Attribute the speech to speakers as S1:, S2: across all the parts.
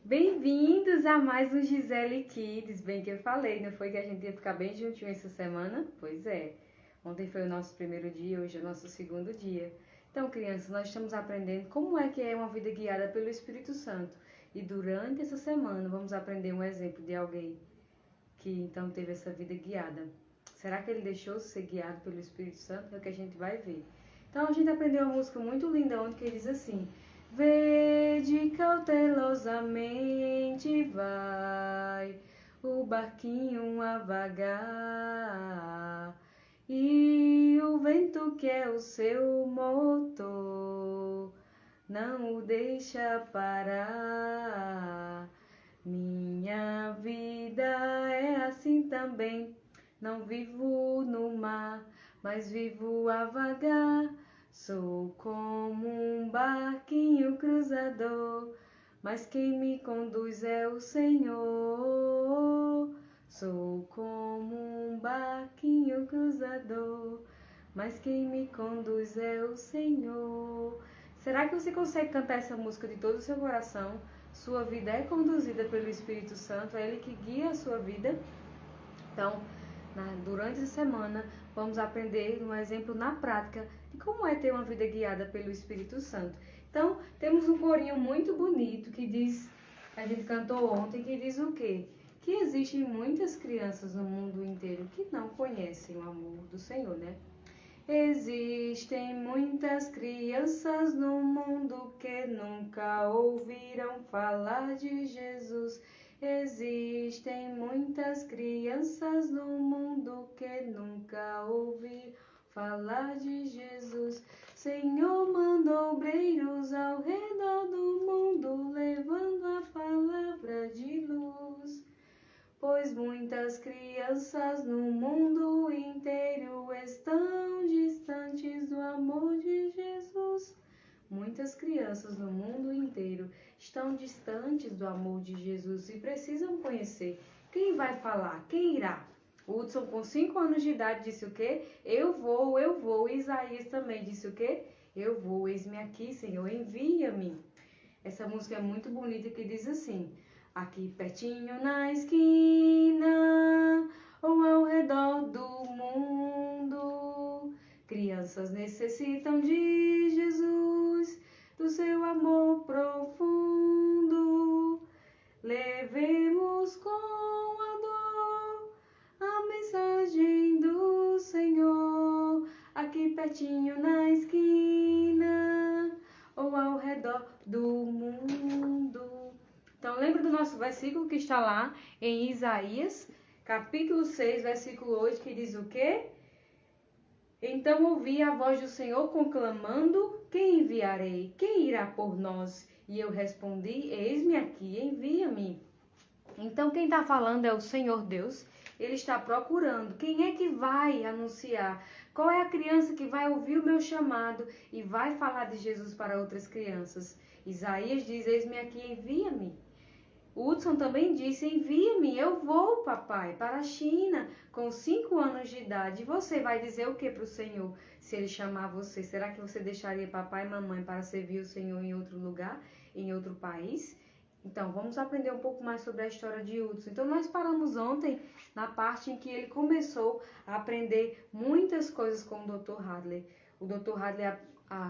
S1: Bem-vindos a mais um Gisele Kids. Bem que eu falei, não foi que a gente ia ficar bem juntinho essa semana? Pois é. Ontem foi o nosso primeiro dia, hoje é o nosso segundo dia. Então, crianças, nós estamos aprendendo como é que é uma vida guiada pelo Espírito Santo. E durante essa semana vamos aprender um exemplo de alguém que então teve essa vida guiada. Será que ele deixou-se ser guiado pelo Espírito Santo? É o que a gente vai ver. Então a gente aprendeu uma música muito linda onde que diz assim: Vede cautelosamente vai o barquinho a vagar, e o vento que é o seu motor não o deixa parar. Minha vida é assim também, não vivo no mar, mas vivo a vagar. Sou como um barquinho cruzador, mas quem me conduz é o Senhor. Sou como um barquinho cruzador, mas quem me conduz é o Senhor. Será que você consegue cantar essa música de todo o seu coração? Sua vida é conduzida pelo Espírito Santo, é Ele que guia a sua vida. Então, durante essa semana, vamos aprender um exemplo na prática de como é ter uma vida guiada pelo Espírito Santo. Então, temos um corinho muito bonito que diz, a gente cantou ontem, que diz o quê? Que existem muitas crianças no mundo inteiro que não conhecem o amor do Senhor, né? Existem muitas crianças no mundo que nunca ouviram falar de Jesus. Existem muitas crianças no mundo que nunca ouviram falar de Jesus. Senhor mandou obreiros ao redor do mundo, levando a palavra de luz. Pois muitas crianças no mundo inteiro estão distantes do amor de Jesus. Muitas crianças no mundo inteiro estão distantes do amor de Jesus e precisam conhecer. Quem vai falar? Quem irá? Hudson, com 5 anos de idade, disse o quê? Eu vou, eu vou. Isaías também disse o quê? Eu vou, eis-me aqui, Senhor, envia-me. Essa música é muito bonita que diz assim: aqui pertinho na esquina ou ao redor do mundo, crianças necessitam de Jesus, do seu amor profundo. Levemos com amor a mensagem do Senhor, aqui pertinho na esquina ou ao redor do mundo. Então, lembra do nosso versículo que está lá em Isaías, capítulo 6, versículo 8, que diz o quê? Então ouvi a voz do Senhor conclamando: quem enviarei? Quem irá por nós? E eu respondi: eis-me aqui, envia-me. Então quem está falando é o Senhor Deus. Ele está procurando. Quem é que vai anunciar? Qual é a criança que vai ouvir o meu chamado e vai falar de Jesus para outras crianças? Isaías diz: eis-me aqui, envia-me. Hudson também disse: envia-me, eu vou, papai, para a China com 5 anos de idade. E você vai dizer o que para o Senhor se ele chamar você? Será que você deixaria papai e mamãe para servir o Senhor em outro lugar, em outro país? Então, vamos aprender um pouco mais sobre a história de Hudson. Então, nós paramos ontem na parte em que ele começou a aprender muitas coisas com o Dr. Hadley. O Dr. Hadley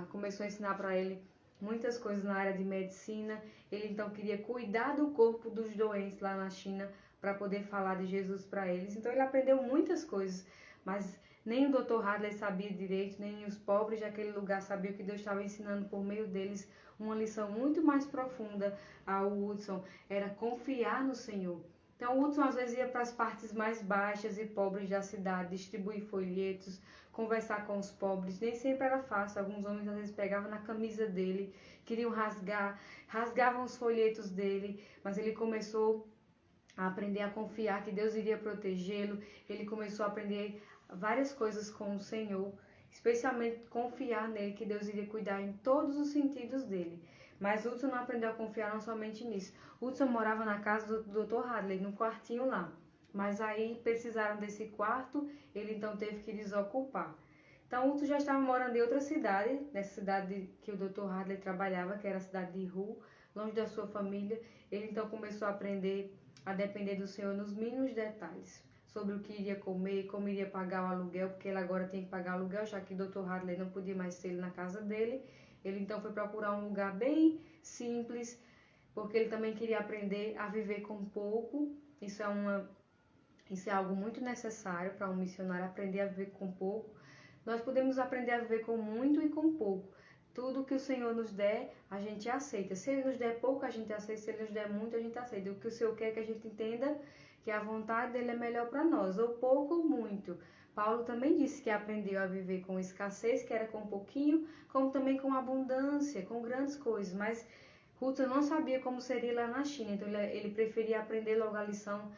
S1: começou a ensinar para ele muitas coisas na área de medicina. Ele então queria cuidar do corpo dos doentes lá na China para poder falar de Jesus para eles. Então, ele aprendeu muitas coisas, mas nem o Dr. Hadley sabia direito, nem os pobres daquele lugar sabiam que Deus estava ensinando por meio deles uma lição muito mais profunda ao Hudson, era confiar no Senhor. Então, o Hudson às vezes ia para as partes mais baixas e pobres da cidade, distribuir folhetos, conversar com os pobres. Nem sempre era fácil, alguns homens às vezes pegavam na camisa dele, queriam rasgavam os folhetos dele, mas ele começou a aprender a confiar que Deus iria protegê-lo. Ele começou a aprender várias coisas com o Senhor, especialmente confiar nele, que Deus iria cuidar em todos os sentidos dele. Mas Hudson não aprendeu a confiar não somente nisso. Hudson morava na casa do Dr. Hadley, no quartinho lá. Mas aí precisaram desse quarto, ele então teve que desocupar. Então Hudson já estava morando em outra cidade, nessa cidade que o Dr. Hadley trabalhava, que era a cidade de Hull, longe da sua família. Ele então começou a depender do Senhor nos mínimos detalhes, sobre o que iria comer, como iria pagar o aluguel, porque ele agora tinha que pagar o aluguel, já que o Dr. Hadley não podia mais ser na casa dele. Ele então foi procurar um lugar bem simples, porque ele também queria aprender a viver com pouco. Isso é algo muito necessário para um missionário, aprender a viver com pouco. Nós podemos aprender a viver com muito e com pouco. Tudo que o Senhor nos der, a gente aceita. Se Ele nos der pouco, a gente aceita. Se Ele nos der muito, a gente aceita. O que o Senhor quer é que a gente entenda que a vontade dele é melhor para nós, ou pouco ou muito. Paulo também disse que aprendeu a viver com escassez, que era com pouquinho, como também com abundância, com grandes coisas. Mas Hudson não sabia como seria lá na China, então ele preferia aprender logo a lição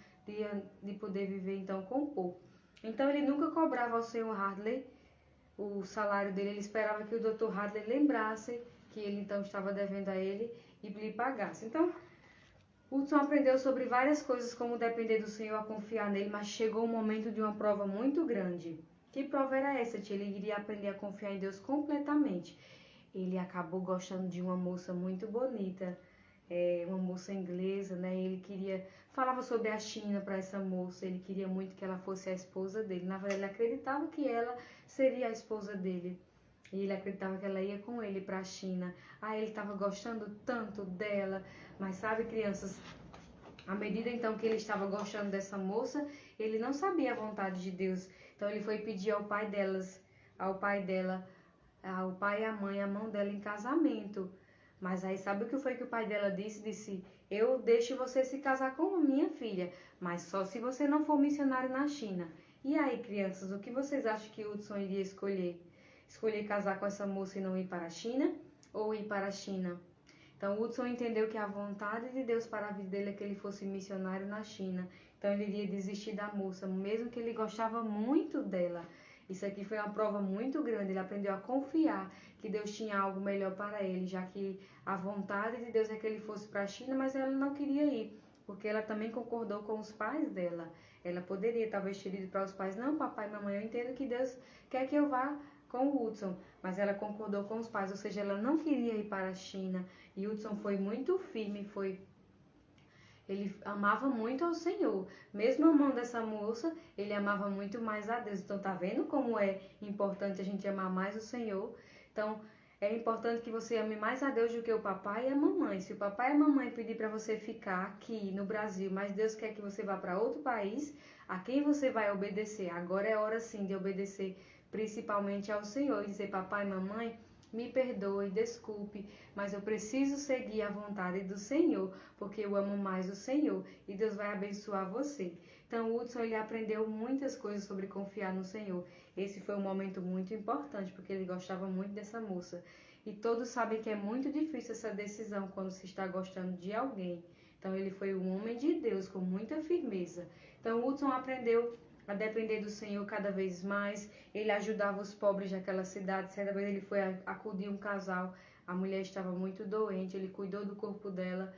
S1: de poder viver então com pouco. Então ele nunca cobrava ao Sr. Hadley o salário dele, ele esperava que o Dr. Hadley lembrasse que ele então estava devendo a ele e lhe pagasse. Então, Hudson aprendeu sobre várias coisas, como depender do Senhor, a confiar nele, mas chegou o momento de uma prova muito grande. Que prova era essa, tia? Ele iria aprender a confiar em Deus completamente. Ele acabou gostando de uma moça muito bonita, uma moça inglesa, né? Falava sobre a China para essa moça, ele queria muito que ela fosse a esposa dele. Na verdade, ele acreditava que ela seria a esposa dele. E ele acreditava que ela ia com ele para a China. Ele estava gostando tanto dela. Mas sabe, crianças, à medida então que ele estava gostando dessa moça, ele não sabia a vontade de Deus. Então ele foi pedir ao pai dela, ao pai e à mãe, a mão dela em casamento. Mas aí sabe o que foi que o pai dela disse? Disse: eu deixo você se casar com a minha filha, mas só se você não for missionário na China. E aí, crianças, o que vocês acham que Hudson iria escolher? Escolher casar com essa moça e não ir para a China? Ou ir para a China? Então, Hudson entendeu que a vontade de Deus para a vida dele é que ele fosse missionário na China. Então, ele iria desistir da moça, mesmo que ele gostava muito dela. Isso aqui foi uma prova muito grande. Ele aprendeu a confiar que Deus tinha algo melhor para ele, já que a vontade de Deus é que ele fosse para a China, mas ela não queria ir, porque ela também concordou com os pais dela. Ela poderia talvez ter ido para os pais: não, papai e mamãe, eu entendo que Deus quer que eu vá com o Hudson, mas ela concordou com os pais, ou seja, ela não queria ir para a China. E Hudson foi muito firme, ele amava muito ao Senhor. Mesmo amando essa moça, ele amava muito mais a Deus. Então, tá vendo como é importante a gente amar mais o Senhor? Então, é importante que você ame mais a Deus do que o papai e a mamãe. Se o papai e a mamãe pedir para você ficar aqui no Brasil, mas Deus quer que você vá para outro país, a quem você vai obedecer? Agora é hora sim de obedecer principalmente ao Senhor e dizer: papai e mamãe, me perdoe, desculpe, mas eu preciso seguir a vontade do Senhor, porque eu amo mais o Senhor e Deus vai abençoar você. Então, o Hudson, ele aprendeu muitas coisas sobre confiar no Senhor. Esse foi um momento muito importante, porque ele gostava muito dessa moça. E todos sabem que é muito difícil essa decisão quando se está gostando de alguém. Então, ele foi um homem de Deus com muita firmeza. Então, o Hudson aprendeu a depender do Senhor cada vez mais. Ele ajudava os pobres daquela cidade. Certa vez ele foi acudir um casal, a mulher estava muito doente, ele cuidou do corpo dela,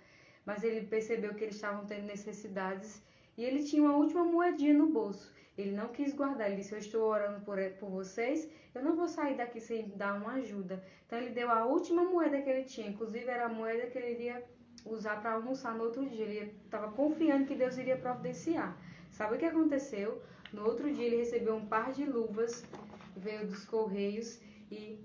S1: mas ele percebeu que eles estavam tendo necessidades e ele tinha uma última moedinha no bolso. Ele não quis guardar, ele disse: eu estou orando por vocês, eu não vou sair daqui sem dar uma ajuda. Então ele deu a última moeda que ele tinha, inclusive era a moeda que ele iria usar para almoçar no outro dia. Ele estava confiando que Deus iria providenciar. Sabe o que aconteceu? No outro dia ele recebeu um par de luvas, veio dos Correios, e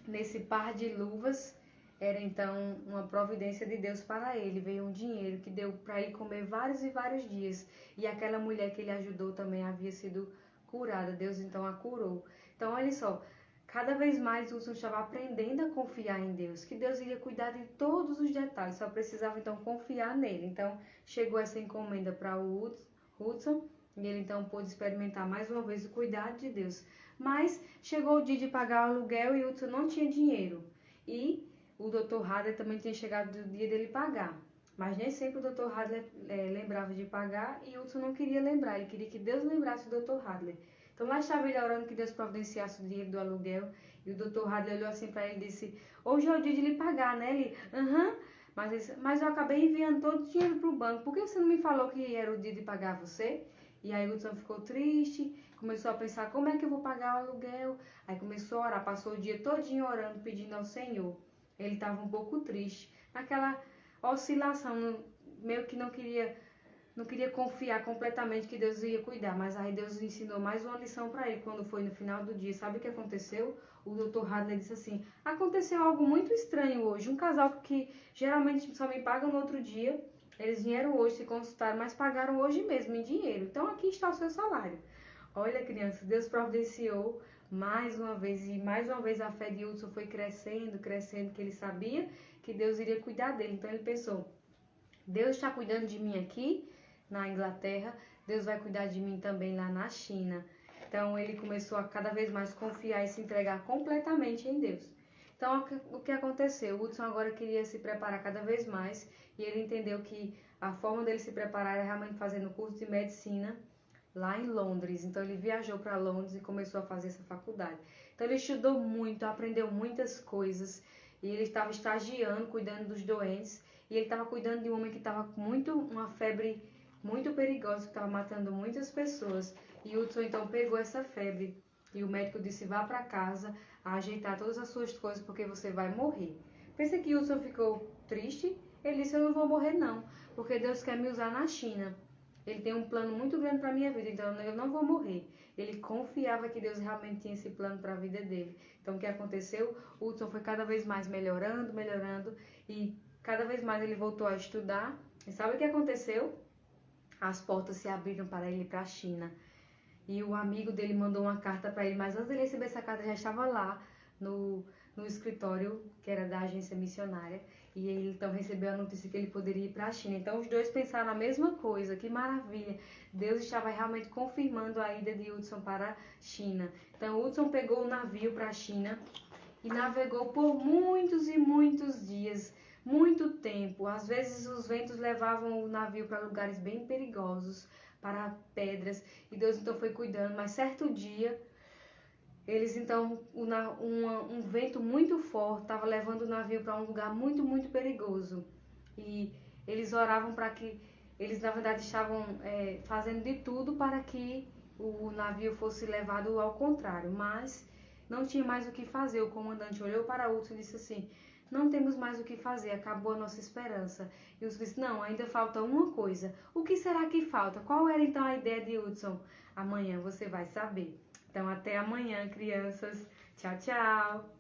S1: nesse par de luvas era então uma providência de Deus para ele. Veio um dinheiro que deu para ele comer vários e vários dias. E aquela mulher que ele ajudou também havia sido curada. Deus então a curou. Então olha só, cada vez mais Hudson estava aprendendo a confiar em Deus, que Deus iria cuidar de todos os detalhes, só precisava então confiar nele. Então chegou essa encomenda para o Hudson, e ele então pôde experimentar mais uma vez o cuidado de Deus. Mas chegou o dia de pagar o aluguel e Hudson não tinha dinheiro. E o Dr. Hadley também tinha chegado o dia dele pagar. Mas nem sempre o Dr. Hadley lembrava de pagar, e Hudson não queria lembrar, ele queria que Deus lembrasse o Dr. Hadley. Então lá estava ele orando que Deus providenciasse o dinheiro do aluguel, e o Dr. Hadley olhou assim para ele e disse: hoje é o dia de lhe pagar, né? Ele: aham. Mas eu acabei enviando todo o dinheiro para o banco, por que você não me falou que era o dia de pagar você? E aí Hudson ficou triste, começou a pensar: como é que eu vou pagar o aluguel? Aí começou a orar, passou o dia todinho orando, pedindo ao Senhor. Ele estava um pouco triste. oscilação, meio que não queria confiar completamente que Deus ia cuidar, mas aí Deus ensinou mais uma lição para ele quando foi no final do dia. Sabe o que aconteceu? O Dr. Hadley disse assim: aconteceu algo muito estranho hoje. Um casal que geralmente só me paga no outro dia, eles vieram hoje, se consultaram, mas pagaram hoje mesmo em dinheiro. Então aqui está o seu salário. Olha, criança, Deus providenciou mais uma vez, e mais uma vez a fé de Hudson foi crescendo, crescendo, que ele sabia que Deus iria cuidar dele. Então ele pensou: Deus está cuidando de mim aqui na Inglaterra, Deus vai cuidar de mim também lá na China. Então ele começou a cada vez mais confiar e se entregar completamente em Deus. Então o que aconteceu? O Hudson agora queria se preparar cada vez mais e ele entendeu que a forma dele se preparar era realmente fazendo curso de medicina lá em Londres. Então ele viajou para Londres e começou a fazer essa faculdade. Então ele estudou muito, aprendeu muitas coisas e ele estava estagiando, cuidando dos doentes. E ele estava cuidando de um homem que estava com uma febre muito perigosa, que estava matando muitas pessoas. E Hudson então pegou essa febre e o médico disse: vá para casa, ajeitar todas as suas coisas porque você vai morrer. Pensa que Hudson ficou triste? Ele disse: eu não vou morrer não, porque Deus quer me usar na China. Ele tem um plano muito grande para a minha vida, então eu não vou morrer. Ele confiava que Deus realmente tinha esse plano para a vida dele. Então o que aconteceu? Hudson foi cada vez mais melhorando, melhorando e cada vez mais ele voltou a estudar. E sabe o que aconteceu? As portas se abriram para ele ir para a China. E o amigo dele mandou uma carta para ele, mas antes dele receber essa carta já estava lá no escritório, que era da agência missionária. E ele então recebeu a notícia que ele poderia ir para a China. Então os dois pensaram a mesma coisa, que maravilha. Deus estava realmente confirmando a ida de Hudson para a China. Então Hudson pegou o navio para a China e navegou por muitos e muitos dias, muito tempo. Às vezes os ventos levavam o navio para lugares bem perigosos, para pedras, e Deus então foi cuidando. Mas certo dia, eles então, um vento muito forte estava levando o navio para um lugar muito, muito perigoso. E eles oravam para que, eles na verdade estavam fazendo de tudo para que o navio fosse levado ao contrário, mas não tinha mais o que fazer. O comandante olhou para Hudson e disse assim: não temos mais o que fazer, acabou a nossa esperança. E Hudson disse: não, ainda falta uma coisa. O que será que falta? Qual era então a ideia de Hudson? Amanhã você vai saber. Então até amanhã, crianças. Tchau, tchau!